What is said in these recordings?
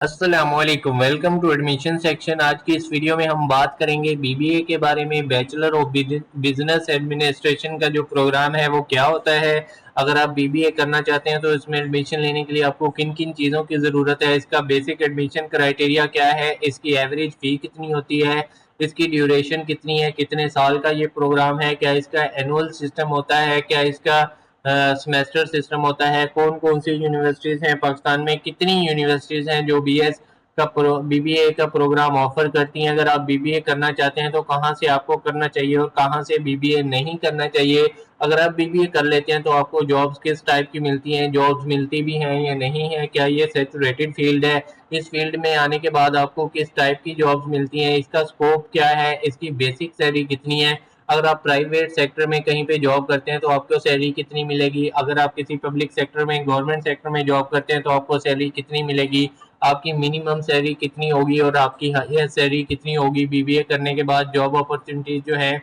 अस्सलाम वालेकुम, welcome to admission section. आज की इस वीडियो में हम बात करेंगे बीबीए के बारे में। बैचलर ऑफ बिजनेस एडमिनिस्ट्रेशन का जो प्रोग्राम है वो क्या होता है। अगर आप बीबीए करना चाहते हैं तो इसमें एडमिशन लेने के लिए आपको किन किन चीज़ों की ज़रूरत है, इसका बेसिक एडमिशन क्राइटेरिया क्या है, इसकी एवरेज फ़ी कितनी होती है, इसकी ड्यूरेशन कितनी है, कितने साल का ये प्रोग्राम है, क्या इसका एनुअल सिस्टम होता है, क्या इसका सेमेस्टर सिस्टम होता है, कौन कौन सी यूनिवर्सिटीज़ हैं पाकिस्तान में, कितनी यूनिवर्सिटीज़ हैं जो बीएस का बीबीए का प्रोग्राम ऑफर करती हैं। अगर आप बीबीए करना चाहते हैं तो कहाँ से आपको करना चाहिए और कहाँ से बीबीए नहीं करना चाहिए। अगर आप बीबीए कर लेते हैं तो आपको जॉब्स किस टाइप की मिलती हैं, जॉब्स मिलती भी हैं या नहीं है, क्या ये सैचुरेटेड फील्ड है, इस फील्ड में आने के बाद आपको किस टाइप की जॉब्स मिलती हैं, इसका स्कोप क्या है, इसकी बेसिक सैलरी कितनी है। अगर आप प्राइवेट सेक्टर में कहीं पे जॉब करते हैं तो आपको सैलरी कितनी मिलेगी, अगर आप किसी पब्लिक सेक्टर में गवर्नमेंट सेक्टर में जॉब करते हैं तो आपको सैलरी कितनी मिलेगी, आपकी मिनिमम सैलरी कितनी होगी और आपकी हाईएस्ट सैलरी कितनी होगी। बीबीए करने के बाद जॉब अपॉर्चुनिटीज जो है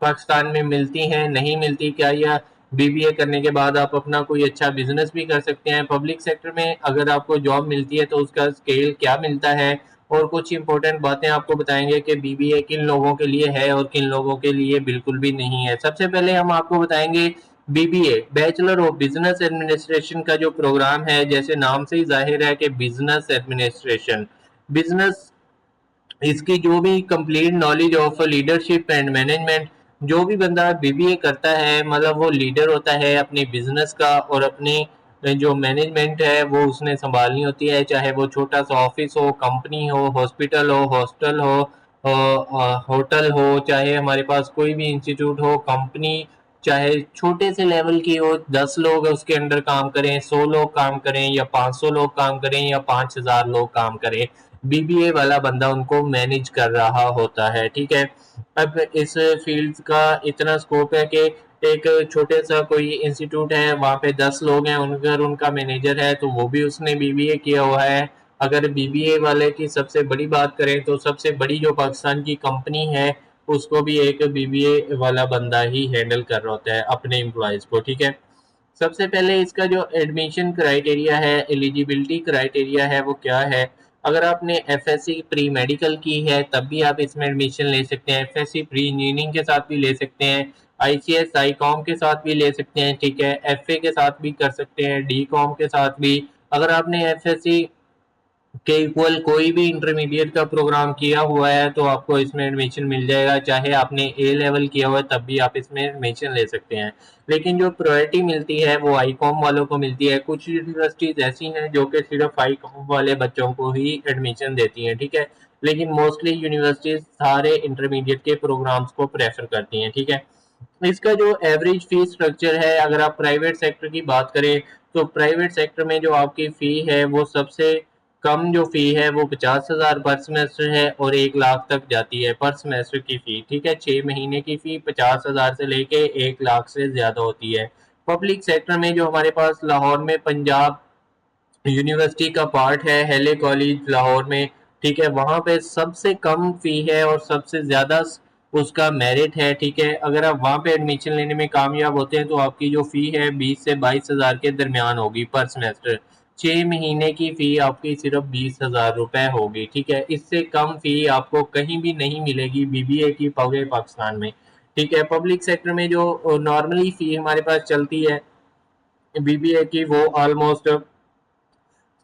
पाकिस्तान में मिलती हैं नहीं मिलती, क्या यह बीबीए करने के बाद आप अपना कोई अच्छा बिजनेस भी कर सकते हैं। पब्लिक सेक्टर में अगर आपको जॉब मिलती है तो उसका स्केल क्या मिलता है, और कुछ इंपॉर्टेंट बातें आपको बताएंगे कि बीबीए किन लोगों के लिए है और किन लोगों के लिए बिल्कुल भी नहीं है। सबसे पहले हम आपको बताएंगे BBA bachelor of business administration का जो प्रोग्राम है, जैसे नाम से ही जाहिर है कि बिजनेस एडमिनिस्ट्रेशन, बिजनेस, इसकी जो भी complete knowledge of leadership and management, जो भी बंदा बीबीए करता है मतलब वो लीडर होता है अपने बिजनेस का, और अपनी जो मैनेजमेंट है वो उसने संभालनी होती है, चाहे वो छोटा सा ऑफिस हो, कंपनी हो, हॉस्पिटल हो, हॉस्टल हो, होटल हो, चाहे हमारे पास कोई भी इंस्टीट्यूट हो, कंपनी चाहे छोटे से लेवल की हो, 10 लोग उसके अंडर काम करें, 100 लोग काम करें या 500 लोग काम करें या 5000 लोग काम करें, बीबीए वाला बंदा उनको मैनेज कर रहा होता है। ठीक है, अब इस फील्ड का इतना स्कोप है कि एक छोटे सा कोई इंस्टीट्यूट है, वहाँ पे 10 लोग हैं, अगर उनका मैनेजर है तो वो भी उसने बीबीए किया हुआ है। अगर बीबीए वाले की सबसे बड़ी बात करें तो सबसे बड़ी जो पाकिस्तान की कंपनी है उसको भी एक बीबीए वाला बंदा ही हैंडल कर रहा होता है अपने एम्प्लॉयज को। ठीक है, सबसे पहले इसका जो एडमिशन क्राइटेरिया है, एलिजिबिलिटी क्राइटेरिया है, वो क्या है। अगर आपने एफएससी प्री मेडिकल की है तब भी आप इसमें एडमिशन ले सकते हैं, एफएससी प्री इंजीनियरिंग के साथ भी ले सकते हैं, आईसीएस आई कॉम के साथ भी ले सकते हैं, ठीक है, एफए के साथ भी कर सकते हैं, डी कॉम के साथ भी। अगर आपने एफएससी के इक्वल कोई भी इंटरमीडिएट का प्रोग्राम किया हुआ है तो आपको इसमें एडमिशन मिल जाएगा, चाहे आपने ए लेवल किया हुआ है तब भी आप इसमें एडमिशन ले सकते हैं। लेकिन जो प्रायोरिटी मिलती है वो आई कॉम वालों को मिलती है। कुछ यूनिवर्सिटीज ऐसी हैं जो कि सिर्फ आई कॉम वाले बच्चों को ही एडमिशन देती हैं, ठीक है, लेकिन मोस्टली यूनिवर्सिटीज सारे इंटरमीडिएट के प्रोग्राम्स को प्रेफर करती हैं। ठीक है, इसका जो एवरेज फी स्ट्रक्चर है, अगर आप प्राइवेट सेक्टर की बात करें तो प्राइवेट सेक्टर में जो आपकी फ़ी है वो सबसे कम जो फ़ी है वो 50,000 पर सेमेस्टर है और 1 लाख तक जाती है पर सेमेस्टर की फ़ी। ठीक है, 6 महीने की फ़ी 50,000 से लेके 1 लाख से ज़्यादा होती है। पब्लिक सेक्टर में जो हमारे पास लाहौर में पंजाब यूनिवर्सिटी का पार्ट है, हेले कॉलेज लाहौर में, ठीक है, वहाँ पे सबसे कम फ़ी है और सबसे ज़्यादा उसका मेरिट है। ठीक है, अगर आप वहाँ पे एडमिशन लेने में कामयाब होते हैं तो आपकी जो फ़ी है 20 से 22 हज़ार के दरमियान होगी पर सेमेस्टर। 6 महीने की फ़ी आपकी सिर्फ 20 हज़ार रुपये होगी। ठीक है, इससे कम फ़ी आपको कहीं भी नहीं मिलेगी बीबीए की पूरे पाकिस्तान में। ठीक है, पब्लिक सेक्टर में जो नॉर्मली फ़ी हमारे पास चलती है बीबीए की वो ऑलमोस्ट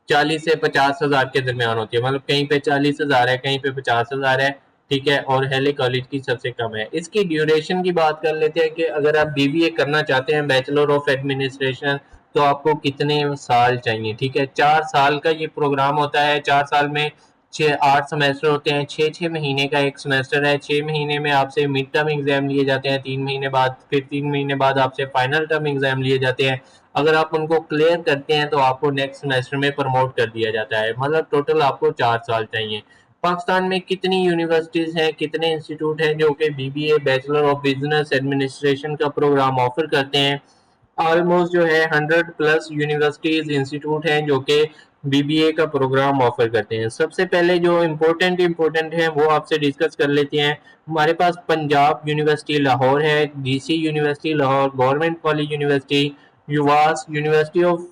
40 से 50 हज़ार के दरमियान होती है, मतलब कहीं पे 40 हज़ार है, कहीं पे 50 हज़ार है। ठीक है, और हेले कॉलेज की सबसे कम है। इसकी ड्यूरेशन की बात कर लेते हैं कि अगर आप बीबीए करना चाहते हैं बैचलर ऑफ एडमिनिस्ट्रेशन तो आपको कितने साल चाहिए। ठीक है, 4 साल का ये प्रोग्राम होता है। 4 साल में 8 सेमेस्टर होते हैं, 6 6 महीने का एक सेमेस्टर है। 6 महीने में आपसे मिड टर्म एग्जाम लिए जाते हैं, 3 महीने बाद, फिर 3 महीने बाद आपसे फाइनल टर्म एग्जाम लिए जाते हैं। अगर आप उनको क्लियर करते हैं तो आपको नेक्स्ट सेमेस्टर में प्रमोट कर दिया जाता है, मतलब टोटल आपको 4 साल चाहिए। पाकिस्तान में कितनी यूनिवर्सिटीज़ हैं, कितने इंस्टीट्यूट हैं जो कि BBA bachelor of business administration का प्रोग्राम ऑफर करते हैं। ऑलमोस्ट जो है 100+ यूनिवर्सिटीज इंस्टीट्यूट हैं जो कि बीबीए का प्रोग्राम ऑफर करते हैं। सबसे पहले जो इम्पोर्टेंट है वो आपसे डिस्कस कर लेते हैं। हमारे पास पंजाब यूनिवर्सिटी लाहौर है, DC university Lahore, government college university, UVAS university of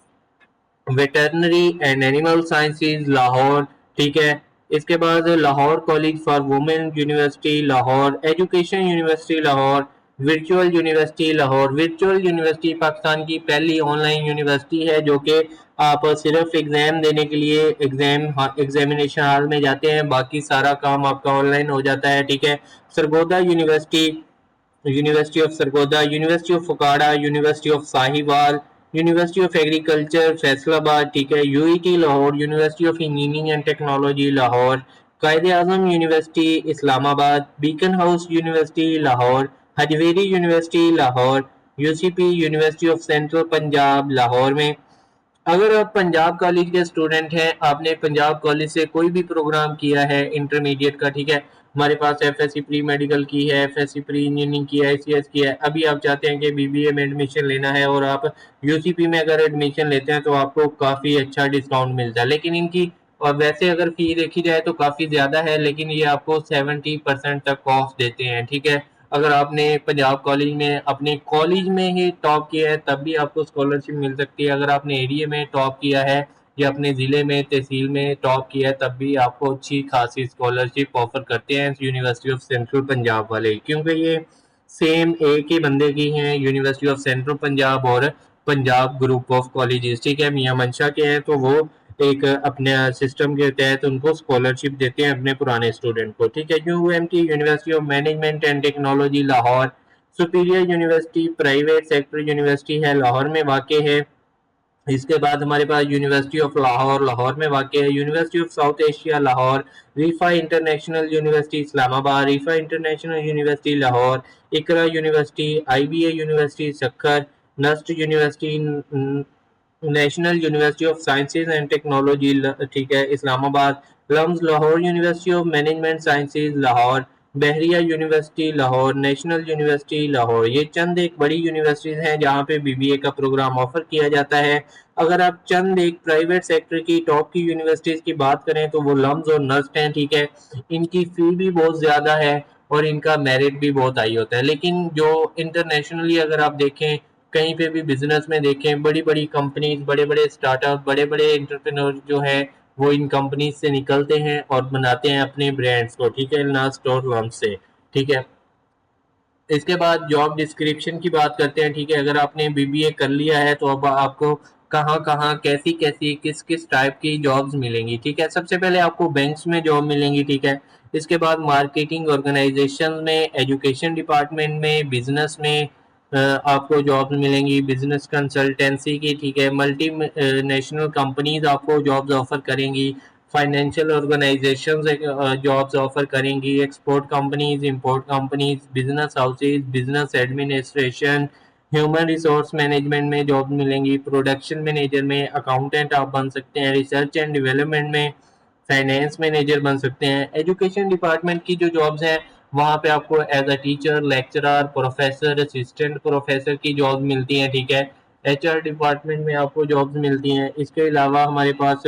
veterinary and animal sciences Lahore, ٹھیک ہے. اس کے بعد Lahore college for women university Lahore, education university Lahore, virtual university Lahore. Virtual university Pakistan کی پہلی آن لائن یونیورسٹی ہے جو کہ آپ صرف ایگزام دینے کے لیے ایگزامینیشن ہال میں جاتے ہیں، باقی سارا کام آپ کا آن لائن ہو جاتا ہے. ٹھیک ہے. Sargodha university, university of Sargodha, university of فکاڑا، university of Sahiwal, university of agriculture Faisalabad. ٹھیک ہے. U E T Lahore, university of engineering and technology Lahore, Quaid Azam university Islamabad, Beaconhouse university Lahore, Hajvery university Lahore, U C P university of central Punjab Lahore میں. اگر آپ Punjab college کے student ہیں، آپ نے پنجاب کالج سے کوئی بھی پروگرام کیا ہے انٹرمیڈیٹ کا، ٹھیک ہے، ہمارے پاس F S C pre medical کی ہے، F S C pre engineering کی ہے، آئی سی ایس کی ہے، ابھی آپ چاہتے ہیں کہ بی بی اے میں ایڈمیشن لینا ہے اور آپ یو سی پی میں اگر ایڈمیشن لیتے ہیں تو آپ کو کافی اچھا ڈسکاؤنٹ ملتا ہے. لیکن ان کی اور ویسے اگر فی دیکھی جائے تو کافی زیادہ ہے، لیکن یہ آپ کو 70% تک آف دیتے ہیں. ٹھیک ہے. اگر آپ نے پنجاب کالج میں اپنے کالج میں ہی ٹاپ کیا ہے تب بھی آپ کو اسکالرشپ مل سکتی ہے. اگر آپ نے ایریے میں ٹاپ کیا ہے یا اپنے ضلع میں تحصیل میں ٹاپ کیا ہے تب بھی آپ کو اچھی خاصی اسکالرشپ آفر کرتے ہیں یونیورسٹی آف سینٹرل پنجاب والے، کیونکہ یہ سیم ایک ہی بندے کی ہیں، یونیورسٹی آف سینٹرل پنجاب اور پنجاب گروپ آف کالجز. ٹھیک ہے. میاں منشا کے ہیں تو وہ ایک اپنے سسٹم کے تحت ان کو اسکالرشپ دیتے ہیں اپنے پرانے اسٹوڈنٹ کو. ٹھیک ہے. U M T university of management and technology Lahore, superior university private sector university ہے، لاہور میں واقع ہے. اس کے بعد ہمارے پاس یونیورسٹی آف لاہور لاہور میں واقع ہے، university of South Asia Lahore, Riphah international university Islamabad, Riphah international university Lahore, Iqra university, I B A university Sukkur, NUST university, national university of sciences and technology, ٹھیک ہے، Islamabad, LUMS Lahore, university of management sciences Lahore, Bahria university Lahore, national university Lahore. یہ چند ایک بڑی universities ہیں جہاں پہ be be اے کا پروگرام آفر کیا جاتا ہے. اگر آپ چند ایک پرائیویٹ سیکٹر کی ٹاپ کی یونیورسٹیز کی بات کریں تو وہ لمز اور نسٹ ہیں. ٹھیک ہے. ان کی فی بھی بہت زیادہ ہے اور ان کا میرٹ بھی بہت ہائی ہوتا ہے. لیکن جو انٹرنیشنلی اگر آپ دیکھیں کہیں پہ بھی بزنس میں دیکھیں، بڑی بڑی کمپنیز، بڑے بڑے اسٹارٹ اپ، بڑے بڑے انٹرپرینور جو ہیں وہ ان کمپنیز سے نکلتے ہیں اور بناتے ہیں اپنے برانڈز کو. ٹھیک ہے. نسٹ اور لمز سے. ٹھیک ہے. اس کے بعد جاب ڈسکرپشن کی بات کرتے ہیں. ٹھیک ہے. اگر آپ نے بی بی اے کر لیا ہے تو اب آپ کو کہاں کہاں کیسی کیسی کس کس ٹائپ کی جابز ملیں گی. ٹھیک ہے. سب سے پہلے آپ کو بینکس میں جاب ملیں گی. ٹھیک ہے. اس کے بعد مارکیٹنگ آرگنائزیشن میں، ایجوکیشن ڈپارٹمنٹ میں، بزنس میں آپ کو جاب ملیں گی، بزنس کنسلٹنسی کی. ٹھیک ہے. ملٹی نیشنل کمپنیز آپ کو جابز آفر کریں گی، فائنینشیل آرگنائزیشنز جابز آفر کریں گی، export companies, import companies, business houses, business administration, human resource management میں جاب ملیں گی، پروڈکشن مینیجر میں، اکاؤنٹنٹ آپ بن سکتے ہیں، ریسرچ اینڈ ڈیولپمنٹ میں فائنینس مینیجر بن سکتے ہیں. ایجوکیشن ڈپارٹمنٹ کی جو جابز ہیں وہاں پہ آپ کو as a teacher, lecturer, professor, assistant professor کی جاب ملتی ہیں. ٹھیک ہے. ایچ آر ڈپارٹمنٹ میں آپ کو جابز ملتی ہیں. اس کے علاوہ ہمارے پاس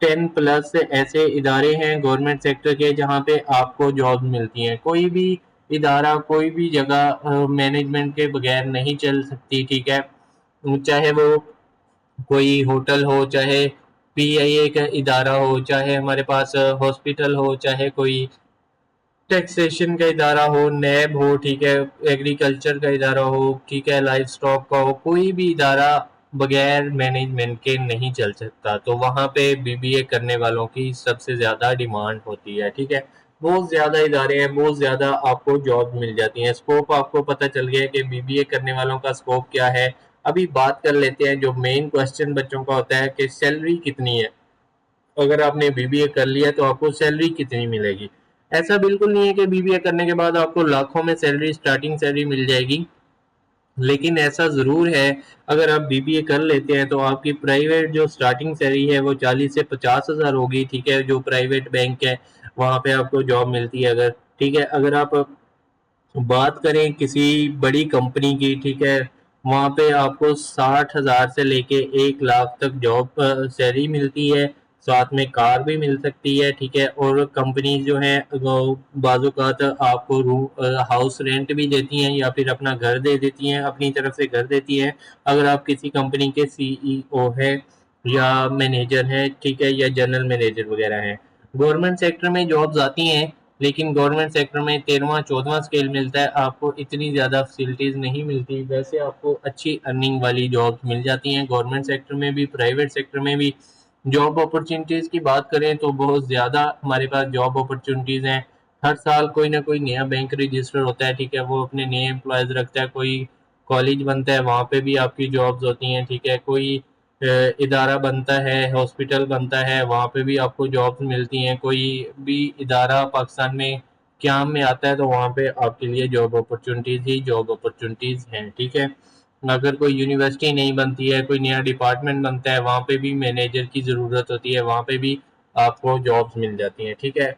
10+ ایسے ادارے ہیں گورنمنٹ سیکٹر کے جہاں پہ آپ کو جاب ملتی ہیں. کوئی بھی ادارہ، کوئی بھی جگہ مینجمنٹ کے بغیر نہیں چل سکتی. ٹھیک ہے. چاہے وہ کوئی ہوٹل ہو، چاہے پی آئی اے کا ادارہ ہو، چاہے ہمارے پاس ہاسپٹل ہو، چاہے کوئی ٹیکسیشن کا ادارہ ہو، نیب ہو، ٹھیک ہے، ایگریکلچر کا ادارہ ہو، ٹھیک ہے، لائف سٹاک کا ہو، کوئی بھی ادارہ بغیر مینجمنٹ کے نہیں چل سکتا. تو وہاں پہ بی بی اے کرنے والوں کی سب سے زیادہ ڈیمانڈ ہوتی ہے. ٹھیک ہے. بہت زیادہ ادارے ہیں، بہت زیادہ آپ کو جاب مل جاتی ہیں. اسکوپ آپ کو پتہ چل گیا کہ بی بی اے کرنے والوں کا اسکوپ کیا ہے. ابھی بات کر لیتے ہیں جو مین کوشچن بچوں کا ہوتا ہے کہ سیلری کتنی ہے. اگر آپ نے بی بی اے کر لیا تو آپ کو سیلری کتنی ملے گی. ایسا بالکل نہیں ہے کہ بی بی اے کرنے کے بعد آپ کو لاکھوں میں سیلری، سٹارٹنگ سیلری مل جائے گی. لیکن ایسا ضرور ہے اگر آپ بی بی اے کر لیتے ہیں تو آپ کی پرائیویٹ جو سٹارٹنگ سیلری ہے وہ 40 سے 50 ہزار ہوگی. ٹھیک ہے. جو پرائیویٹ بینک ہے وہاں پہ آپ کو جاب ملتی ہے اگر. ٹھیک ہے. اگر آپ بات کریں کسی بڑی کمپنی کی، ٹھیک ہے، وہاں پہ آپ کو 60 ہزار سے لے کے 1 لاکھ تک جاب سیلری ملتی ہے، ساتھ میں کار بھی مل سکتی ہے. ٹھیک ہے. اور کمپنی جو ہیں بعض اوقات آپ کو ہاؤس رینٹ بھی دیتی ہیں یا پھر اپنا گھر دے دیتی ہیں، اپنی طرف سے گھر دیتی ہیں اگر آپ کسی کمپنی کے سی ای او ہیں یا مینیجر ہیں. ٹھیک ہے. یا جنرل مینیجر وغیرہ ہیں. गवर्नमेंट सेक्टर में जॉब्स आती हैं, लेकिन गवर्नमेंट सेक्टर में 13वां 14वां स्केल मिलता है, आपको इतनी ज़्यादा फैसिलिटीज़ नहीं मिलती। वैसे आपको अच्छी अर्निंग वाली जॉब्स मिल जाती हैं गवर्नमेंट सेक्टर में भी, प्राइवेट सेक्टर में भी। जॉब अपॉर्चुनिटीज़ की बात करें तो बहुत ज़्यादा हमारे पास जॉब अपॉर्चुनिटीज़ हैं। हर साल कोई ना कोई नया बैंक रजिस्टर होता है, ठीक है, वो अपने नए एम्प्लॉयज़ रखता है। कोई कॉलेज बनता है, वहाँ पे भी आपकी जॉब्स होती हैं, ठीक है। कोई इदारा बनता है, हॉस्पिटल बनता है, वहाँ पे भी आपको जॉब्स मिलती हैं। कोई भी इदारा पाकिस्तान में क़याम में आता है तो वहाँ पे आपके लिए जॉब अपॉर्चुनिटीज़ ही जॉब अपॉर्चुनिटीज़ हैं, ठीक है। अगर कोई यूनिवर्सिटी नहीं बनती है, कोई नया डिपार्टमेंट बनता है, वहाँ पे भी मैनेजर की ज़रूरत होती है, वहाँ पे भी आपको जॉब्स मिल जाती हैं, ठीक है।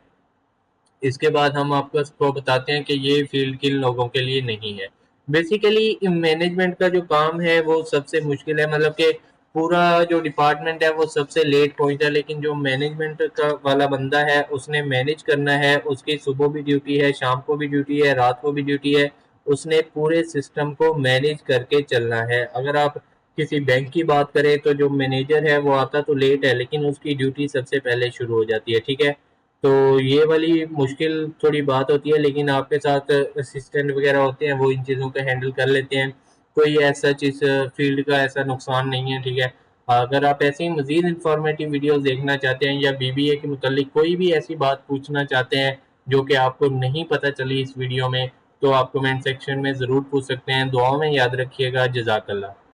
इसके बाद हम आपको बताते हैं कि ये फील्ड किन लोगों के लिए नहीं है। बेसिकली मैनेजमेंट का जो काम है वो सबसे मुश्किल है, मतलब कि पूरा जो डिपार्टमेंट है वो सबसे लेट पहुंचता है, लेकिन जो मैनेजमेंट का वाला बंदा है उसने मैनेज करना है, उसकी सुबह भी ड्यूटी है, शाम को भी ड्यूटी है, रात को भी ड्यूटी है। उसने पूरे सिस्टम को मैनेज करके चलना है। अगर आप किसी बैंक की बात करें तो जो मैनेजर है वो आता तो लेट है, लेकिन उसकी ड्यूटी सबसे पहले शुरू हो जाती है, ठीक है। तो ये वाली मुश्किल थोड़ी बात होती है, लेकिन आपके साथ असिस्टेंट वगैरह होते हैं, वो इन चीज़ों को हैंडल कर लेते हैं। कोई ऐसा इस फील्ड का ऐसा नुकसान नहीं है, ठीक है। अगर आप ऐसे ही मज़ीद इंफॉर्मेटिव वीडियोस देखना चाहते हैं या बीबीए के मुतालिक कोई भी ऐसी बात पूछना चाहते हैं जो कि आपको नहीं पता चली इस वीडियो में, तो आप कमेंट सेक्शन में ज़रूर पूछ सकते हैं। दुआओं में याद रखिएगा। जज़ाकल्लाह।